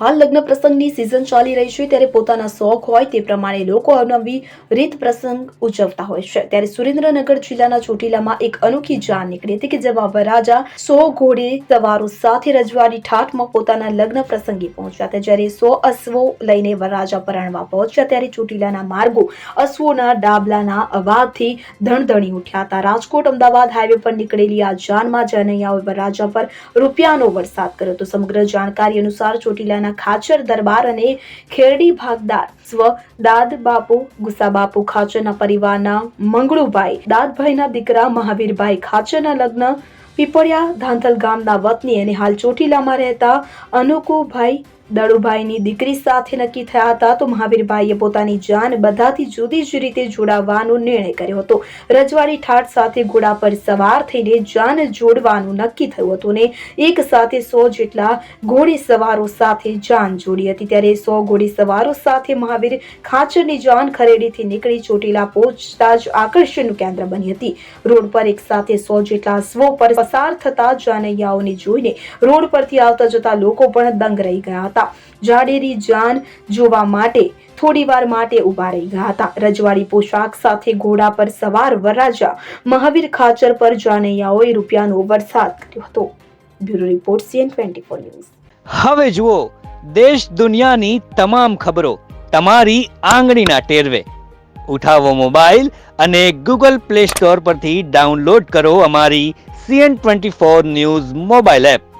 હાલ લગ્ન પ્રસંગની સિઝન ચાલી રહી છે ત્યારે પોતાના શોખ હોય તે પ્રમાણે લોકો અવનવી રીત પ્રસંગ ઉજવતા હોય છે ત્યારે સુરેન્દ્રનગર જિલ્લાના ચોટીલામાં એક અનોખી જાન નીકળી હતી કે જેમાં વરરાજા 100 ઘોડે સવારો સાથે રજવાડી ઠાઠમાં પોતાના લગ્ન પ્રસંગે પહોંચ્યા હતા જ્યારે 100 અશ્વો લઈને વરરાજા પરણવા પહોંચ્યા ત્યારે ચોટીલાના માર્ગો અશ્વોના ડાબલાના અવાજથી ધણધણી ઉઠ્યા હતા। રાજકોટ અમદાવાદ હાઈવે પર નીકળેલી આ જાનમાં જાનૈયાઓએ વરરાજા પર રૂપિયાનો વરસાદ કર્યો હતો। સમગ્ર જાણકારી અનુસાર ચોટીલાના ખાચર દરબાર અને ખેરડી ભાગદાર સ્વ દાદ બાપુ ગુસાબાપુ ખાચરના પરિવારના મંગળુભાઈ દાદભાઈના દીકરા મહાવીરભાઈ ખાચરના લગ્ન પીપળિયા ધાંધલ ગામના વતની અને હાલ ચોટીલામાં રહેતા અનુકુભાઈ દળુભાઈની દીકરી સાથે નક્કી થયા હતા તો મહાવીરભાઈએ પોતાની જાન બધાથી જુદી જ રીતે જોડાવાનો નિર્ણય કર્યો હતો। રજવાડી ઠાઠ સાથે ઘોડા પર સવાર થઈને જાન જોડવાનું નક્કી થયું હતું અને એક સાથે 100 જેટલા ઘોડી સવારો સાથે જાન જોડી હતી ત્યારે 100 ઘોડી સવારો સાથે મહાવીર ખાચરની જાન ખરેડીથી નીકળી ચોટીલા પહોંચતા જ આકર્ષણનું કેન્દ્ર બની હતી। રોડ પર એક સાથે 100 જેટલા અશ્વો પર પસાર થતા જાનૈયાઓને જોઈને રોડ પરથી આવતા જતા લોકો પણ દંગ રહી ગયા હતા। જાડેરી જાન જોવા માટે થોડીવાર માટે ઉભા રહી ગયા હતા। રજવાડી પોશાક સાથે ઘોડા પર સવાર વરરાજા મહાવીર ખાચર પર જાનૈયાઓએ રૂપિયાનો વરસાદ કર્યો હતો। Bureau report CN24 news. હવે જુઓ દેશ દુનિયાની તમામ ખબરો તમારી આંગળીના ટેરવે। ઉઠાવો મોબાઈલ અને ગૂગલ પ્લે સ્ટોર પરથી ડાઉનલોડ કરો અમારી CN24 ન્યૂઝ મોબાઈલ એપ।